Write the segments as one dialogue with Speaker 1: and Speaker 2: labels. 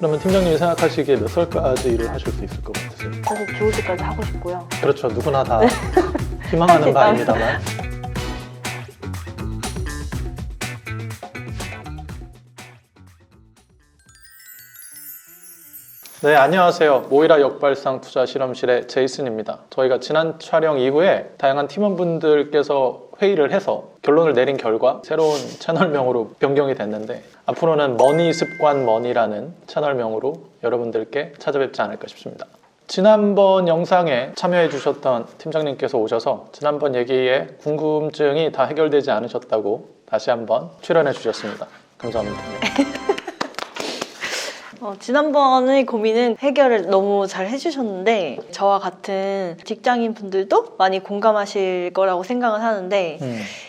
Speaker 1: 그러면 팀장님이 생각하시기에 몇 살까지 일을 하실 수 있을 것 같으세요?
Speaker 2: 사실 죽을 때까지 하고 싶고요.
Speaker 1: 그렇죠. 누구나 다 희망하는 바입니다만. 네, 안녕하세요. 모이라 역발상 투자 실험실의 제이슨입니다. 저희가 지난 촬영 이후에 다양한 팀원분들께서 회의를 해서 결론을 내린 결과 새로운 채널명으로 변경이 됐는데 앞으로는 머니 습관 머니라는 채널명으로 여러분들께 찾아뵙지 않을까 싶습니다. 지난번 영상에 참여해 주셨던 팀장님께서 오셔서 지난번 얘기에 궁금증이 다 해결되지 않으셨다고 다시 한번 출연해 주셨습니다. 감사합니다.
Speaker 2: 지난번의 고민은 해결을 너무 잘 해주셨는데 저와 같은 직장인 분들도 많이 공감하실 거라고 생각을 하는데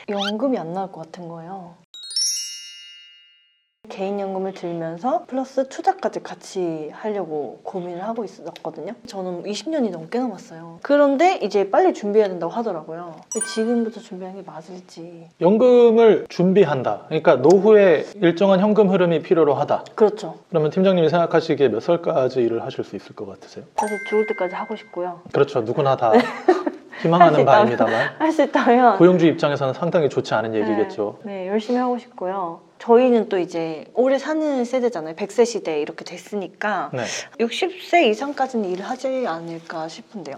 Speaker 2: 연금이 안 나올 것 같은 거예요. 개인연금을 들면서 플러스 투자까지 같이 하려고 고민을 하고 있었거든요. 저는 20년이 넘게 남았어요. 그런데 이제 빨리 준비해야 된다고 하더라고요. 지금부터 준비하는 게 맞을지.
Speaker 1: 연금을 준비한다. 그러니까 노후에 일정한 현금 흐름이 필요로 하다.
Speaker 2: 그렇죠.
Speaker 1: 그러면 팀장님이 생각하시기에 몇 살까지 일을 하실 수 있을 것 같으세요?
Speaker 2: 사실 죽을 때까지 하고 싶고요.
Speaker 1: 그렇죠. 누구나 다 희망하는 바입니다만
Speaker 2: 할 수 있다면
Speaker 1: 고용주 입장에서는 상당히 좋지 않은 얘기겠죠.
Speaker 2: 네, 열심히 하고 싶고요. 저희는 또 이제 오래 사는 세대잖아요. 100세 시대 이렇게 됐으니까
Speaker 1: 네.
Speaker 2: 60세 이상까지는 일을 하지 않을까 싶은데요.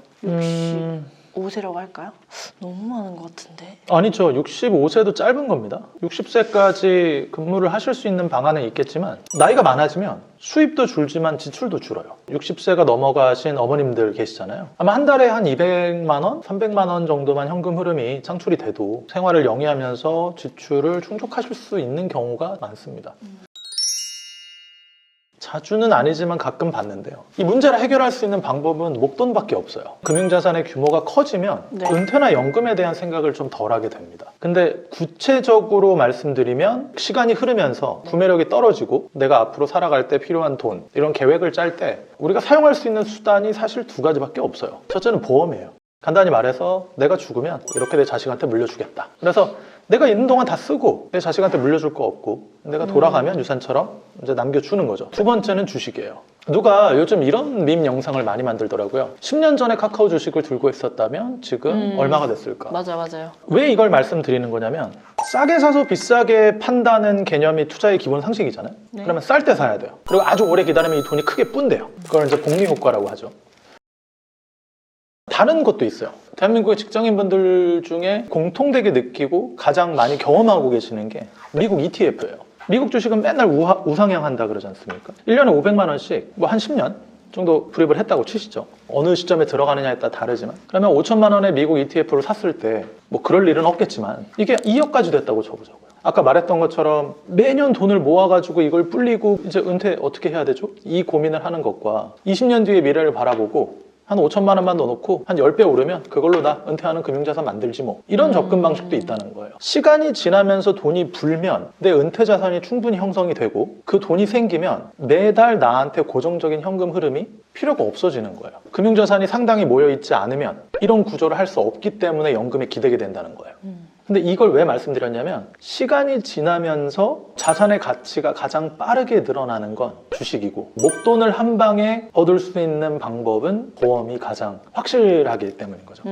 Speaker 2: 65세라고 할까요? 너무 많은 것 같은데.
Speaker 1: 아니죠. 65세도 짧은 겁니다. 60세까지 근무를 하실 수 있는 방안은 있겠지만 나이가 많아지면 수입도 줄지만 지출도 줄어요. 60세가 넘어가신 어머님들 계시잖아요. 아마 한 달에 한 200만 원, 300만 원 정도만 현금 흐름이 창출이 돼도 생활을 영위하면서 지출을 충족하실 수 있는 경우가 많습니다. 자주는 아니지만 가끔 봤는데요. 이 문제를 해결할 수 있는 방법은 목돈밖에 없어요. 금융자산의 규모가 커지면
Speaker 2: 네.
Speaker 1: 은퇴나 연금에 대한 생각을 좀 덜하게 됩니다. 근데 구체적으로 말씀드리면 시간이 흐르면서 구매력이 떨어지고 내가 앞으로 살아갈 때 필요한 돈 이런 계획을 짤 때 우리가 사용할 수 있는 수단이 사실 두 가지밖에 없어요. 첫째는 보험이에요. 간단히 말해서 내가 죽으면 이렇게 내 자식한테 물려주겠다. 그래서 내가 있는 동안 다 쓰고 내 자식한테 물려줄 거 없고 내가 돌아가면 유산처럼 이제 남겨주는 거죠. 두 번째는 주식이에요. 누가 요즘 이런 밈 영상을 많이 만들더라고요. 10년 전에 카카오 주식을 들고 있었다면 지금 얼마가 됐을까?
Speaker 2: 맞아요.
Speaker 1: 왜 이걸 말씀드리는 거냐면 싸게 사서 비싸게 판다는 개념이 투자의 기본 상식이잖아요.
Speaker 2: 네.
Speaker 1: 그러면 쌀 때 사야 돼요. 그리고 아주 오래 기다리면 이 돈이 크게 뿰대요. 그걸 이제 복리 효과라고 하죠. 다른 것도 있어요. 대한민국의 직장인분들 중에 공통되게 느끼고 가장 많이 경험하고 계시는 게 미국 ETF예요. 미국 주식은 맨날 우상향한다 그러지 않습니까? 1년에 500만 원씩 뭐 한 10년 정도 불입을 했다고 치시죠. 어느 시점에 들어가느냐에 따라 다르지만 그러면 5천만 원의 미국 ETF를 샀을 때 뭐 그럴 일은 없겠지만 이게 2억까지 됐다고 쳐보자고요. 아까 말했던 것처럼 매년 돈을 모아가지고 이걸 불리고 이제 은퇴 어떻게 해야 되죠? 이 고민을 하는 것과 20년 뒤의 미래를 바라보고 한 5천만 원만 넣어놓고 한 10배 오르면 그걸로 나 은퇴하는 금융자산 만들지 뭐 이런 접근 방식도 있다는 거예요. 시간이 지나면서 돈이 불면 내 은퇴자산이 충분히 형성이 되고 그 돈이 생기면 매달 나한테 고정적인 현금 흐름이 필요가 없어지는 거예요. 금융자산이 상당히 모여있지 않으면 이런 구조를 할 수 없기 때문에 연금에 기대게 된다는 거예요. 근데 이걸 왜 말씀드렸냐면 시간이 지나면서 자산의 가치가 가장 빠르게 늘어나는 건 주식이고 목돈을 한 방에 얻을 수 있는 방법은 보험이 가장 확실하기 때문인 거죠.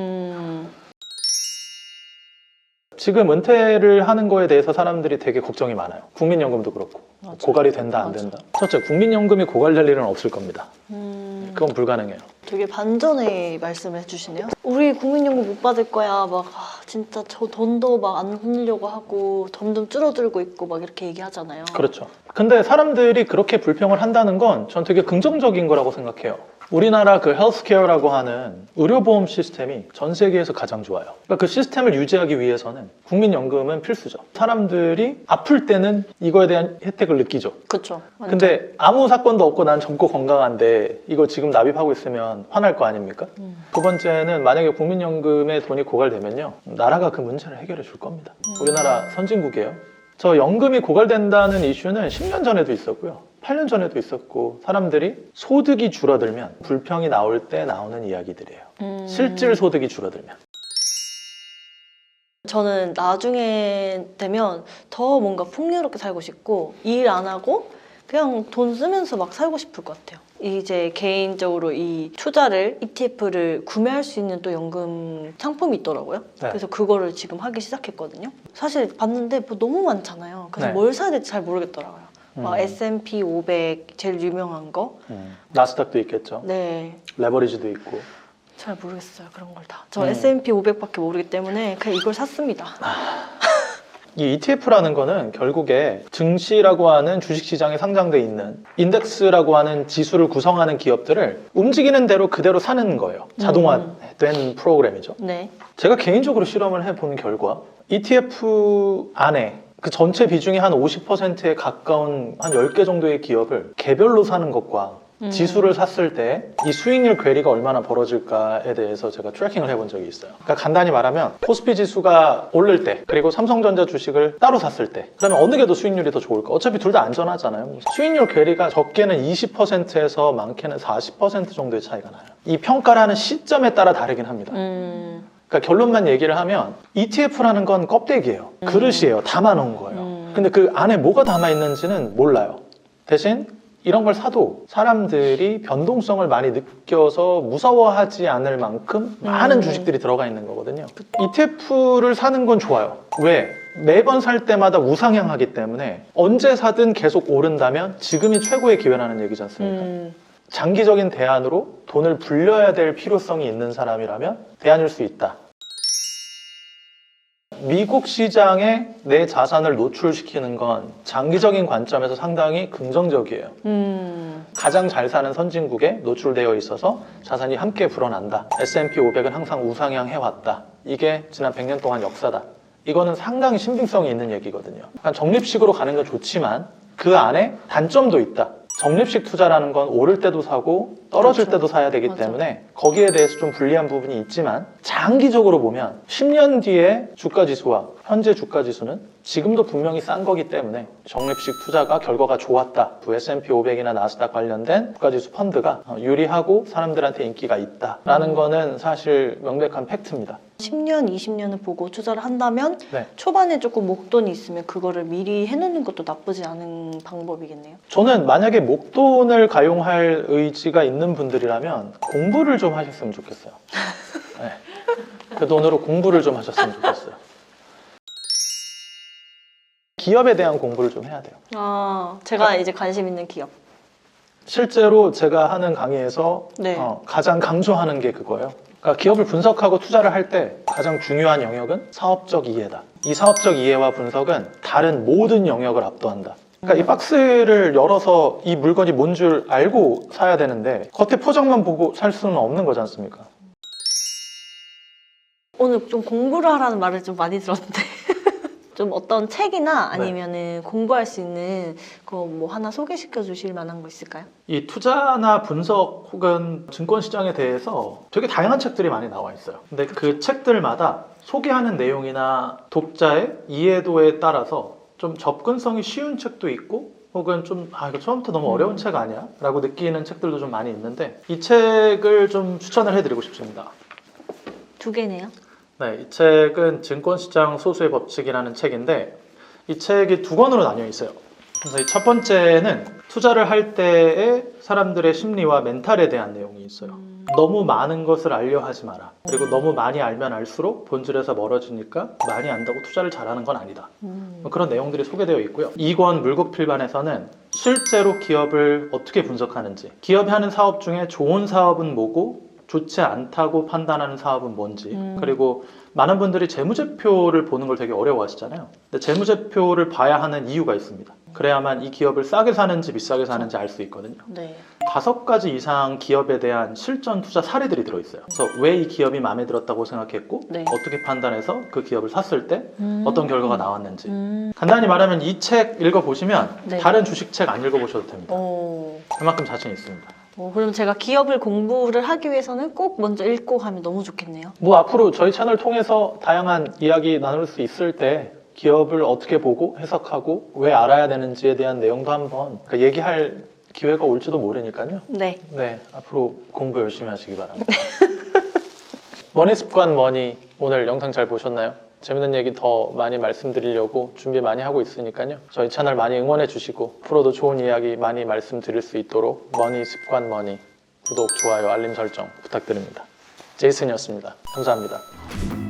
Speaker 1: 지금 은퇴를 하는 거에 대해서 사람들이 되게 걱정이 많아요. 국민연금도 그렇고
Speaker 2: 맞아요.
Speaker 1: 고갈이 된다 안 된다. 첫째, 국민연금이 고갈될 일은 없을 겁니다. 그건 불가능해요.
Speaker 2: 되게 반전의 말씀을 해주시네요. 우리 국민연금 못 받을 거야. 막 진짜 저 돈도 막 안 흔들려고 하고 점점 줄어들고 있고 막 이렇게 얘기하잖아요.
Speaker 1: 그렇죠. 근데 사람들이 그렇게 불평을 한다는 건 전 되게 긍정적인 거라고 생각해요. 우리나라 그 헬스케어라고 하는 의료보험 시스템이 전 세계에서 가장 좋아요. 그러니까 그 시스템을 유지하기 위해서는 국민연금은 필수죠. 사람들이 아플 때는 이거에 대한 혜택을 느끼죠.
Speaker 2: 그렇죠.
Speaker 1: 근데 아무 사건도 없고 난 젊고 건강한데 이거 지금 납입하고 있으면 화날 거 아닙니까? 두 번째는 만약에 국민연금에 돈이 고갈되면요. 나라가 그 문제를 해결해 줄 겁니다. 우리나라 선진국이에요. 저 연금이 고갈된다는 이슈는 10년 전에도 있었고요. 8년 전에도 있었고 사람들이 소득이 줄어들면 불평이 나올 때 나오는 이야기들이에요. 실질 소득이 줄어들면.
Speaker 2: 저는 나중에 되면 더 뭔가 풍요롭게 살고 싶고 일 안 하고 그냥 돈 쓰면서 막 살고 싶을 것 같아요. 이제 개인적으로 이 투자를 ETF를 구매할 수 있는 또 연금 상품이 있더라고요.
Speaker 1: 네.
Speaker 2: 그래서 그거를 지금 하기 시작했거든요. 사실 봤는데 뭐 너무 많잖아요. 그래서
Speaker 1: 네.
Speaker 2: 뭘 사야 될지 잘 모르겠더라고요. 막 S&P 500 제일 유명한 거.
Speaker 1: 나스닥도 있겠죠.
Speaker 2: 네.
Speaker 1: 레버리지도 있고.
Speaker 2: 잘 모르겠어요. 그런 걸 다. 저 S&P 500밖에 모르기 때문에 그냥 이걸 샀습니다.
Speaker 1: 이 ETF라는 거는 결국에 증시라고 하는 주식시장에 상장돼 있는 인덱스라고 하는 지수를 구성하는 기업들을 움직이는 대로 그대로 사는 거예요. 자동화된 프로그램이죠.
Speaker 2: 네.
Speaker 1: 제가 개인적으로 실험을 해본 결과 ETF 안에 그 전체 비중이 한 50%에 가까운 한 10개 정도의 기업을 개별로 사는 것과 지수를 샀을 때 이 수익률 괴리가 얼마나 벌어질까에 대해서 제가 트래킹을 해본 적이 있어요. 그러니까 간단히 말하면 코스피 지수가 오를 때 그리고 삼성전자 주식을 따로 샀을 때 그러면 어느 게 더 수익률이 더 좋을까? 어차피 둘 다 안전하잖아요. 수익률 괴리가 적게는 20%에서 많게는 40% 정도의 차이가 나요. 이 평가를 하는 시점에 따라 다르긴 합니다. 그러니까 결론만 얘기를 하면 ETF라는 건 껍데기예요. 그릇이에요. 담아놓은 거예요. 근데 그 안에 뭐가 담아있는지는 몰라요. 대신 이런 걸 사도 사람들이 변동성을 많이 느껴서 무서워하지 않을 만큼 많은 주식들이 들어가 있는 거거든요. ETF를 사는 건 좋아요. 왜? 매번 살 때마다 우상향하기 때문에 언제 사든 계속 오른다면 지금이 최고의 기회라는 얘기지 않습니까? 장기적인 대안으로 돈을 불려야 될 필요성이 있는 사람이라면 대안일 수 있다. 미국 시장에 내 자산을 노출시키는 건 장기적인 관점에서 상당히 긍정적이에요. 가장 잘 사는 선진국에 노출되어 있어서 자산이 함께 불어난다. S&P 500은 항상 우상향해왔다. 이게 지난 100년 동안 역사다. 이거는 상당히 신빙성이 있는 얘기거든요. 그러니까 적립식으로 가는 건 좋지만 그 안에 단점도 있다. 적립식 투자라는 건 오를 때도 사고 떨어질
Speaker 2: 그렇죠.
Speaker 1: 때도 사야 되기
Speaker 2: 맞아.
Speaker 1: 때문에 거기에 대해서 좀 불리한 부분이 있지만 장기적으로 보면 10년 뒤에 주가지수와 현재 주가지수는 지금도 분명히 싼 거기 때문에 적립식 투자가 결과가 좋았다. S&P 500이나 나스닥 관련된 주가지수 펀드가 유리하고 사람들한테 인기가 있다라는 거는 사실 명백한 팩트입니다.
Speaker 2: 10년, 20년을 보고 투자를 한다면
Speaker 1: 네.
Speaker 2: 초반에 조금 목돈이 있으면 그거를 미리 해놓는 것도 나쁘지 않은 방법이겠네요.
Speaker 1: 저는 만약에 목돈을 가용할 의지가 있는 분들이라면 공부를 좀 하셨으면 좋겠어요. 네. 그 돈으로 공부를 좀 하셨으면 좋겠어요. 기업에 대한 공부를 좀 해야 돼요.
Speaker 2: 제가 이제 관심 있는 기업.
Speaker 1: 실제로 제가 하는 강의에서
Speaker 2: 네.
Speaker 1: 가장 강조하는 게 그거예요. 그러니까 기업을 분석하고 투자를 할 때 가장 중요한 영역은 사업적 이해다. 이 사업적 이해와 분석은 다른 모든 영역을 압도한다. 그러니까 이 박스를 열어서 이 물건이 뭔 줄 알고 사야 되는데 겉에 포장만 보고 살 수는 없는 거지 않습니까?
Speaker 2: 오늘 좀 공부를 하라는 말을 좀 많이 들었는데 좀 어떤 책이나 아니면은 공부할 수 있는 거 뭐 하나 소개시켜 주실 만한 거 있을까요?
Speaker 1: 이 투자나 분석 혹은 증권 시장에 대해서 되게 다양한 책들이 많이 나와 있어요. 근데 그 책들마다 소개하는 내용이나 독자의 이해도에 따라서 좀 접근성이 쉬운 책도 있고 혹은 좀 이거 처음부터 너무 어려운 책 아니야? 라고 느끼는 책들도 좀 많이 있는데 이 책을 좀 추천을 해드리고 싶습니다.
Speaker 2: 2개네요.
Speaker 1: 네, 이 책은 증권시장 소수의 법칙이라는 책인데 이 책이 2권으로 나뉘어 있어요. 그래서 이 첫 번째는 투자를 할 때의 사람들의 심리와 멘탈에 대한 내용이 있어요. 너무 많은 것을 알려 하지 마라. 그리고 너무 많이 알면 알수록 본질에서 멀어지니까 많이 안다고 투자를 잘하는 건 아니다. 그런 내용들이 소개되어 있고요. 2권 물국필반에서는 실제로 기업을 어떻게 분석하는지, 기업이 하는 사업 중에 좋은 사업은 뭐고 좋지 않다고 판단하는 사업은 뭔지, 그리고 많은 분들이 재무제표를 보는 걸 되게 어려워하시잖아요. 근데 재무제표를 봐야 하는 이유가 있습니다. 그래야만 이 기업을 싸게 사는지 비싸게 사는지 알 수 있거든요.
Speaker 2: 네.
Speaker 1: 5가지 이상 기업에 대한 실전 투자 사례들이 들어있어요. 그래서 왜 이 기업이 마음에 들었다고 생각했고
Speaker 2: 네.
Speaker 1: 어떻게 판단해서 그 기업을 샀을 때 어떤 결과가 나왔는지. 간단히 말하면 이 책 읽어보시면
Speaker 2: 네.
Speaker 1: 다른 주식책 안 읽어보셔도 됩니다.
Speaker 2: 오.
Speaker 1: 그만큼 자신 있습니다.
Speaker 2: 그럼 제가 기업을 공부를 하기 위해서는 꼭 먼저 읽고 가면 너무 좋겠네요.
Speaker 1: 뭐 앞으로 저희 채널 통해서 다양한 이야기 나눌 수 있을 때 기업을 어떻게 보고 해석하고 왜 알아야 되는지에 대한 내용도 한번 얘기할 기회가 올지도 모르니까요.
Speaker 2: 네.
Speaker 1: 네, 앞으로 공부 열심히 하시기 바랍니다. 머니 습관 머니 오늘 영상 잘 보셨나요? 재밌는 얘기 더 많이 말씀드리려고 준비 많이 하고 있으니까요. 저희 채널 많이 응원해 주시고 앞으로도 좋은 이야기 많이 말씀드릴 수 있도록 머니 습관 머니 구독, 좋아요, 알림 설정 부탁드립니다. 제이슨이었습니다. 감사합니다.